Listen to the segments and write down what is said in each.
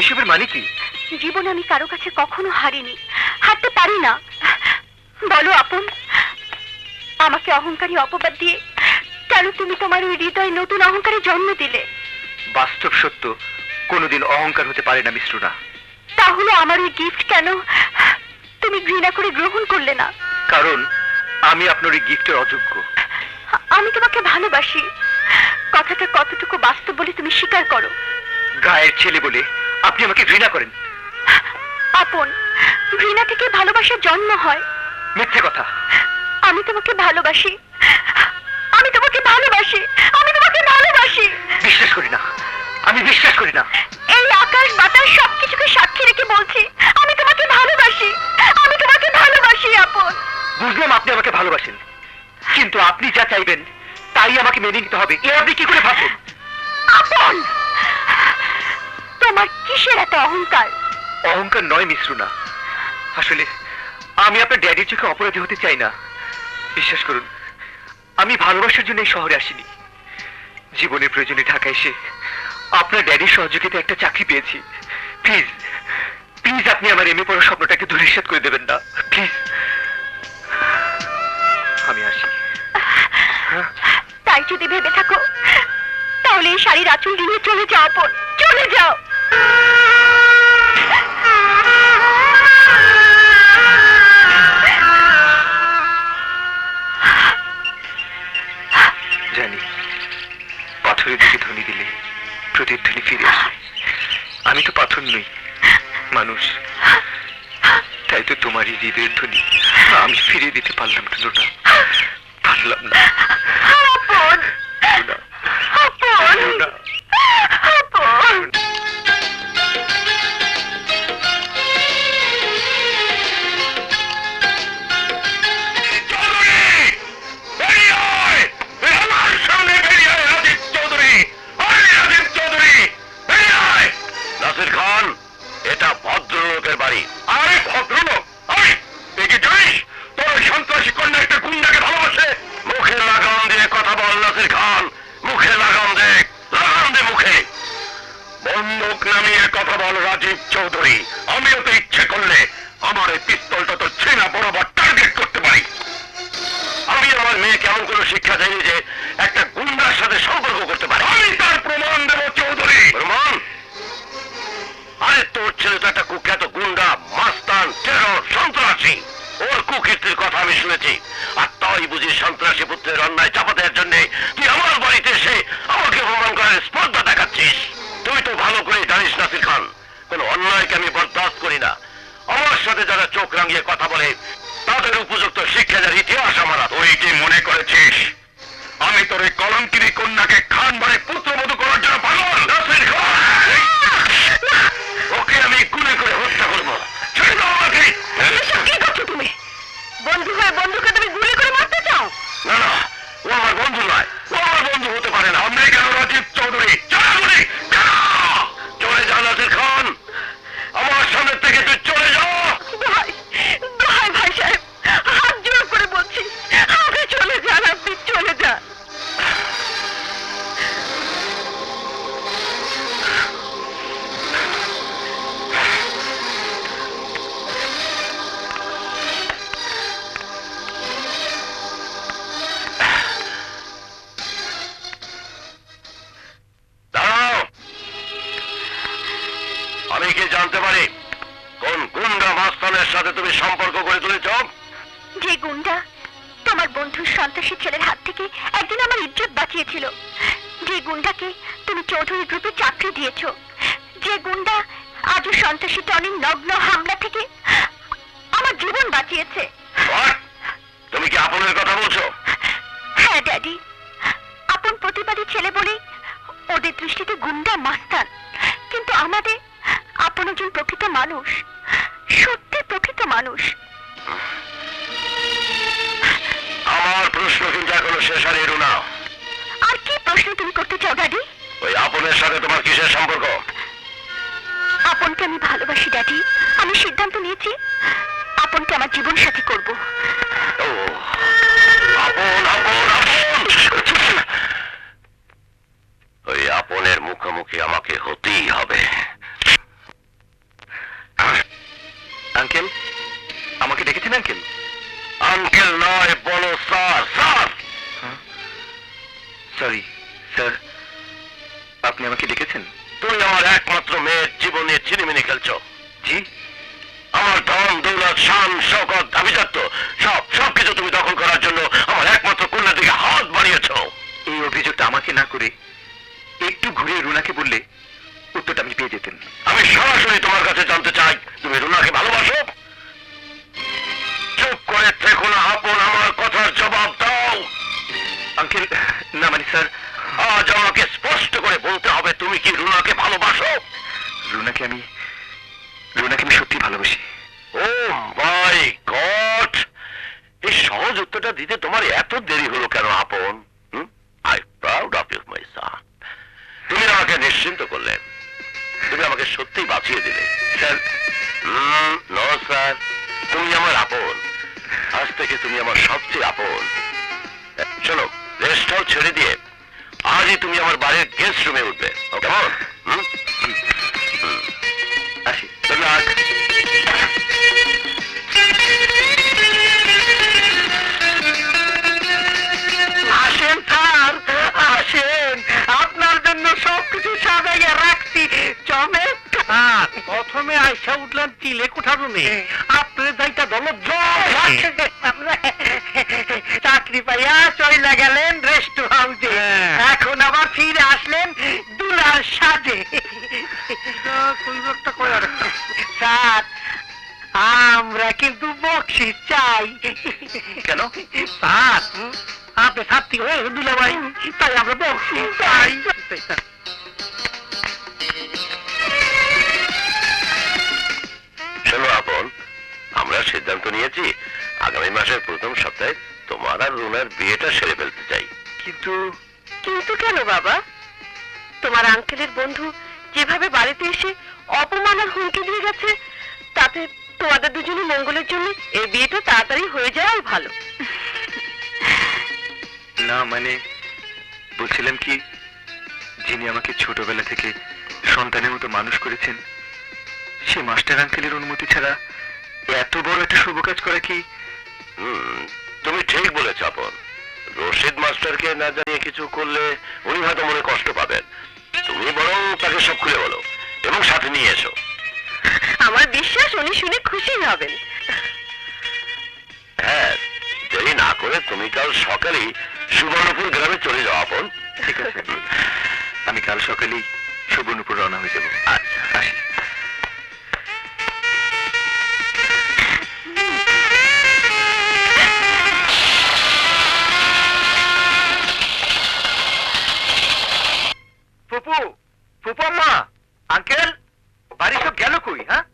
এসবের মানে কি? জীবনে আমি কারো কাছে কখনো হারিনি, হারতে পারি না। বলো আপন, আমাকে অহংকারী অপবাদ দিয়ে কেন তুমি তোমার ওই হৃদয়ে নতুন অহংকারে জন্ম দিলে? বাস্তব সত্য কোনোদিন অহংকার হতে পারে না মিশ্রুনা। তাহলে আমার ওই গিফট কেন তুমি ঘৃণা করে গ্রহণ করলে না? কারণ আমি আপনার এই গিফটের অযোগ্য। আমি তোমাকে ভালোবাসি, কথাটা কতটুকু বাস্তব বলে তুমি স্বীকার করো। গায়ের ছেলে বলে আপনি আমাকে ঘৃণা করেন। আপন, ঘৃণা থেকে ভালোবাসার জন্ম হয়। মিথ্যে কথা। আমি তোমাকে ভালোবাসি, আমি তোমাকে ভালোবাসি, আমি তোমাকে ভালোবাসি। বিশ্বাস করি না, আমি বিশ্বাস করি না। এই আকাশ বাতাস সবকিছুকে সাক্ষী রেখে বলছি আমি তোমাকে ভালোবাসি, আমি তোমাকে ভালোবাসি আপন। বুঝলাম আপনি আমাকে ভালোবাসেন, কিন্তু আপনি যা চাইবেন তাই আমাকে মেনে নিতে হবে। এ আপনি কি করে ভাববেন? আপন, তোমার কিসের এত অহংকার? অহংকার নয় মিশ্রুনা, আসলে আমি আপনার ড্যাডির চোখে অপরাধী হতে চাই না। বিশ্বাস করুন, আমি ভালোবাসার জন্য এই শহরে আসিনি। জীবনের প্রয়োজনে ঢাকা এসে আপনার ড্যাডির সহযোগিতায় একটা চাকরি পেয়েছি। প্লিজ প্লিজ আপনি আমার এমএ পড়ার স্বপ্নটাকে ধূলিসাৎ করে দেবেন না, প্লিজ। আমি আসি। তাই যদি ভেবে থাকো তাহলে এই শাড়ির আঁচল নিয়ে চলে যাও আপন, চলে যাও। জানি পাথরের দিকে ধ্বনি দিলে প্রতিধ্বনি ফিরে আসে। আমি তো পাথর নই, মানুষ। তাই তো তোমারই হৃদয়ের ধ্বনি আমি ফিরিয়ে দিতে পারলাম না, পারলাম না। আপন, আপন, আপন। নাসির খান, এটা ভদ্রলোকের বাড়ি। আরে ভদ্রলোক? তুই কি জানিস তোর সন্ত্রাসী কন্যা একটা গুন্ডাকে ভালোবাসে? মুখে লাগাম দিয়ে কথা বল নাসির খান, মুখে লাগাম দে, লাগাম দে মুখে। বন্দুক নামিয়ে কথা বল রাজীব চৌধুরী। আমিও তো ইচ্ছে করলে আমার এই পিস্তলটা তো ছেনা বরাবর টার্গেট করতে পারি। আমি আমার মেয়েকে এমন কোনো শিক্ষা দেয়নি যে একটা গুন্ডার সাথে সম্পর্ক করতে পারে। আমি তার প্রমাণ দেব চৌধুরী। প্রমাণ? আরে তোর ছেলে তো একটা কুখ্যাত গুন্ডা, মাস্তান, টেরর, সন্ত্রাসী। ওর কুকীর্তির কথা আমি শুনেছি। আর তাই বুঝি সন্ত্রাসী পুত্রের অন্যায় চাপা দেওয়ার জন্য তুই আমার বাড়িতে এসে আমাকে অপমান করার স্পর্ধা দেখাচ্ছিস। তুই তো ভালো করে জানিস নাসির খান, কোন অন্যায়কে আমি বরদাস্ত করি না। আমার সাথে যারা চোখ রাঙিয়ে কথা বলে তাদের উপযুক্ত শিক্ষা দেওয়ার ইতিহাস আমার। তুই কি মনে করেছিস আমি তোর এই কলঙ্কিনী কন্যাকে খান বাড়ি পুত্রবধূ করার জন্য পাগল? নাসির খান, ওকে আমি গুলি করে হত্যা করবো। ছেড়ে দাও আমাকে। এসব কি করছো তুমি? বন্ধু হয়ে বন্ধুকে তুমি গুলি করে মারতে চাও? না না, ও আমার বন্ধু নয়, ও আমার বন্ধু হতে পারে না। আমি কেন রাজীব চৌধুরী? চলে যা নাসির খান, আমার সামনে থেকে তুই চলে যা। ভাই, ভাই, ভাই সাহেব, হাত জোর করে বলছি আপনি চলে যান, আপনি চলে যান। দাঁড়াও, আমি কি জানতে পারি কোন গুন্ডা মাস্তানের সাথে তুমি সম্পর্ক করে তুলেছ? যে গুন্ডা তোমার বন্ধুর সন্ত্রাসী ছেলের হাত থেকে একদিন আমার ইজ্জত বাঁচিয়েছিল, যে গুন্ডাকে তুমি চৌধুরী গ্রুপে চাকরি দিয়েছ, যে গুন্ডা আজও সন্ত্রাসী টনির নগ্ন হামলা থেকে আমার জীবন বাঁচিয়েছে। What? তুমি কি আপনের কথা বলছো? হ্যাঁ ড্যাডি, আপন প্রতিবাদী ছেলে বলে ওদের দৃষ্টিতে গুন্ডা মাস্তান, কিন্তু আমাদের আপন একজন প্রকৃত মানুষ, সত্যি প্রকৃত মানুষ। আমার প্রশ্ন কিন্তু এখনো শেষ হয়নি রুনা। আর কি প্রশ্ন তুমি করতে চাও ড্যাডি? ওই আপনের সাথে তোমার কিসের সম্পর্ক? আপনকে আমি ভালোবাসি ড্যাডি, আমি সিদ্ধান্ত নিয়েছি আপনকে আমার জীবন সাথী করব। ও, আপন আপন আপন। ওই আপনের মুখোমুখি আমাকে হতেই হবে। বলছেন আঙ্কেল? আঙ্কেল নয়, বলো স্যার। স্যার, সরি স্যার, আপনি আমাকে ডেকেছেন? তুমি আমার একমাত্র মেয়ের জীবনে ছিনিমিনি খেলছো। জি। আমার ধন দৌলত শান শৌকত আভিজাত্য সবকিছু তুমি দখল করার জন্য আমার একমাত্র কন্যার দিকে হাত বাড়িয়েছো। এই অভিযোগটা আমাকে না করে একটু ঘুরিয়ে রুনাকে বললে উত্তরটা আপনি পেয়ে যেতেন। আমি সরাসরি তোমার কাছে জানতে চাই, তুমি রুনাকে ভালোবাসো? চুপ করে থেকো না আপন, আমার কথার জবাব দাও। আঙ্কেল, না মানে স্যার, আজ আমাকে স্পষ্ট করে বলতে হবে, তুমি কি রুনাকে ভালোবাসো? রুনাকে আমি সত্যি ভালোবাসি। ও মাই গড, এই সহজ উত্তরটা দিতে তোমার এত দেরি হলো কেন আপন? I proud of you my son. তুমি আমাকে নিশ্চিন্ত করলে, তুমি আমাকে সত্যি বাঁচিয়ে দিলে। স্যার, নো স্যার, তুমি আমার আপন। আজ থেকে তুমি আমার সবচেয়ে আপন। চলো, রেস্ট হাউস ছেড়ে দিয়ে আজই তুমি আমার বাড়ির গেস্ট রুমে উঠবে। ওকে? আসি। Good luck. আসেন স্যার, আসেন, আপনার জন্য সবকিছু সাজাইয়া রাখছি। চমৎকার। প্রথমে আইসা উঠলেন চিলে কোঠার রুমে, আপনার যাইটা দলত চাকরি পাইয়া চইলা গেলেন রেস্ট হাউসে, এখন আবার ফিরে আসলেন দুলার সাজে। স্যার, আমরা কিন্তু বকশিস চাই। কেন? স্যার, আপনি ছাত্রী হয়ে দুলা ভাই, তাই আমরা বকশিস চাই। শোনো আপন, আমরা সিদ্ধান্ত নিয়েছি আগামী মাসের প্রথম সপ্তাহে তোমার আর রুনার বিয়েটা সেরে ফেলতে চাই। কিন্তু কিন্তু কেন বাবা? তোমার আঙ্কেলের বন্ধু যেভাবে বাড়িতে এসে অপমান আর হুমকি দিয়ে গেছে, তাতে তোমাদের দুজনের মঙ্গলের জন্য এই বিয়েটা তাড়াতাড়ি হয়ে যাওয়াই ভালো। না মানে বলছিলাম কি, যিনি আমাকে ছোটবেলা থেকে সন্তানের মতো মানুষ করেছেন, সে মাস্টার আঙ্কেলের অনুমতি ছাড়া এত বড় একটা শুভ কাজ করা কি? তুমি ঠিক বলেছ আপন। রশিদ মাস্টারকে না জানিয়ে কিছু করলে উনি হয়তো মনে কষ্ট পাবেন। তুমি বরং তাকে সব খুলে বলো এবং সাথে নিয়ে এসো। আমার বিশ্বাস উনি শুনে খুশি হবেন। হ্যাঁ, দেরি না করে তুমি কাল সকালেই সুবর্ণপুর গ্রামে চলে যাও আপন। ঠিক আছে, আমি কাল সকালেই সুবর্ণপুর রওনা হয়ে যাব। আচ্ছা, আসি। ফুপু, ফুপু আম্মা, আঙ্কেল, বাড়ি সব গেল কই? হ্যাঁ,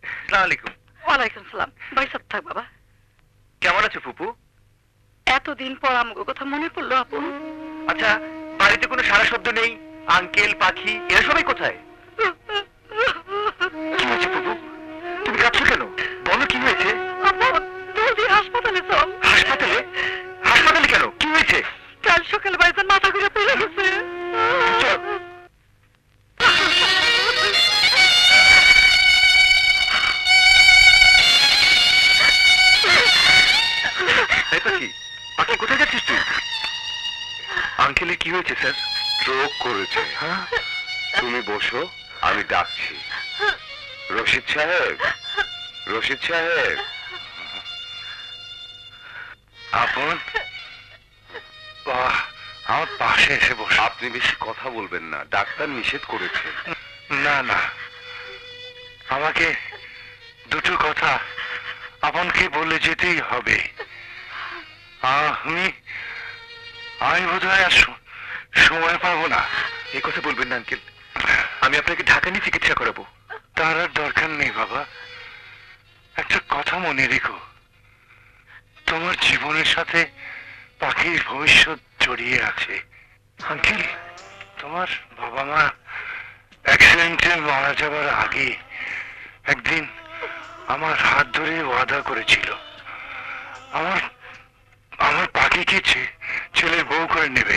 আসসালামু আলাইকুম। ওয়ালাইকুম সালাম। বাইসাব থাক বাবা। কেমন আছো ফুপু? এতদিন পর আমগো কথা মনে পড়লো আপন। আচ্ছা, বাড়িতে কোনো সারা শব্দ নেই? আঙ্কেল, পাখি এরা সবাই কোথায়? কি হয়েছে ফুপু? তুমি কাঁদছো কেন? বলো কি হয়েছে? তুই হাসপাতালে চল। হাসপাতালে? হাসপাতালে কেন? কি হয়েছে? কাল সকালে বাড়িতে মাথা ঘুরে পড়ে গেছে। চল। এই পাখি, পাখি কোথায় যাচ্ছিস তুই? আঙ্কেলের কি হয়েছে স্যার? স্ট্রোক করেছে। হ্যাঁ? তুমি বসো, আমি ডাকছি। রশিদ সাহেব, রশিদ সাহেব। আপন, আমার পাশে এসে বস। আপনি বেশি কথা বলবেন না, ডাক্তার নিষেধ করেছে। না না, আমাকে দুটো কথা আপনকে বলে যেতেই হবে। আমি বোধহয় আর সময় পাবো না। এই কথা বলবেন না আঙ্কেল, আমি আপনাকে ঢাকা নিয়ে চিকিৎসা করাবো। তার আর দরকার নেই বাবা। একটা কথা মনে রেখো, তোমার জীবনের সাথে পাখির ভবিষ্যৎ জড়িয়ে আছে। আঙ্কেল, তোমার বাবা মা অ্যাক্সিডেন্টে মারা যাবার আগে একদিন আমার হাত ধরে ওয়াদা করেছিল, আমার আমার পাখিকে ছেলের বউ করে নেবে।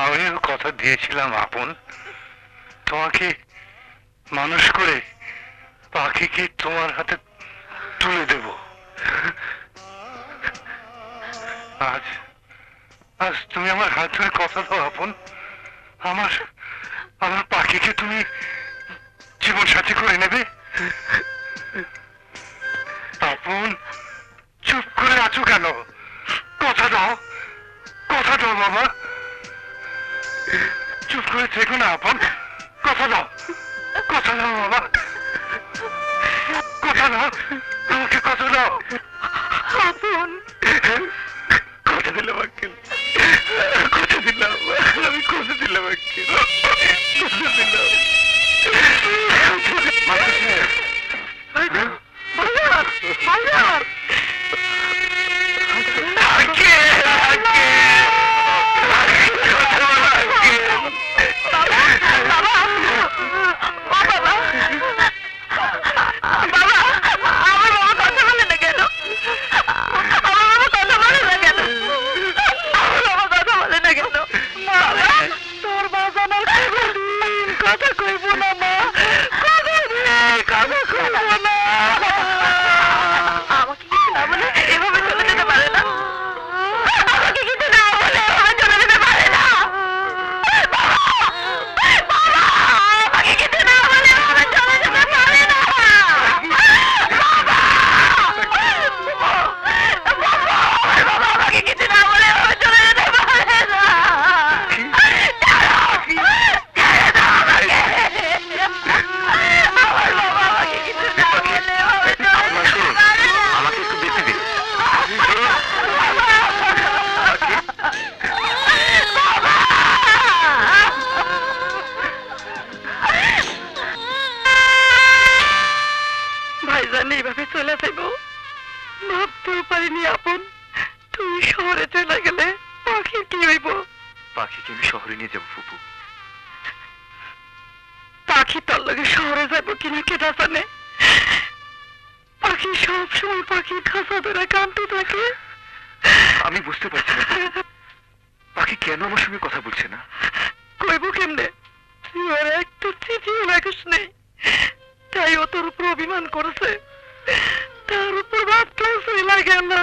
আমিও কথা দিয়েছিলাম আপন, তোমাকে মানুষ করে পাখিকে তোমার হাতে তুলে দেব। আজ আজ তুমি আমার হাত ধরে কথা দাও আপন, আমার আমার পাখিকে তুমি জীবন সাথী করে নেবে। আপন, চুপ করে আছো কেন? কথা দাও, কথা দাও বাবা, চুপ করে থেকো না আপন, কথা দাও, কথা দাও বাবা, কথা দাও, আমাকে কথা দাও। আপন, কথা দিলাম আঙ্কেল, কথা দিলাম, আমি কথা দিলাম আঙ্কেল, কথা দিলাম। কথা কইব না মা, কথা কইব না। আমাকে কিছু না বলে এভাবে চলে যেতে পারে না, আমাকে কিছু না বলে এভাবে চলে যেতে পারে না। আমাকে কিছু না বলে এভাবে চলে যেতে পারে না। আমাকে কিছু না বলে এভাবে চলে যেতে পারে না। আমাকে একটু দেখতে দিন। ভাইজান এইভাবে চলে যাইব ভাবতেও পারিনি আপন। তুই শহরে চলে গেলে পাখির কি হইব? পাখিকে আমি শহরে নিয়ে যাবো ফুপু। পাখি তোর লগে শহরে যাইব কিনা কেটা জানে? পাখি সব সময় পাখির খাঁচা ধরে কাঁদতে থাকে। আমি বুঝতে পারছি না পাখি কেন আমার সঙ্গে কথা বলছে না। কইব কেমনে? তুই ওর একটা চিঠিও রাখিস নেই, তাই ও তোর উপর অভিমান করেছে। তার উপর ভাবতেও লাগে না।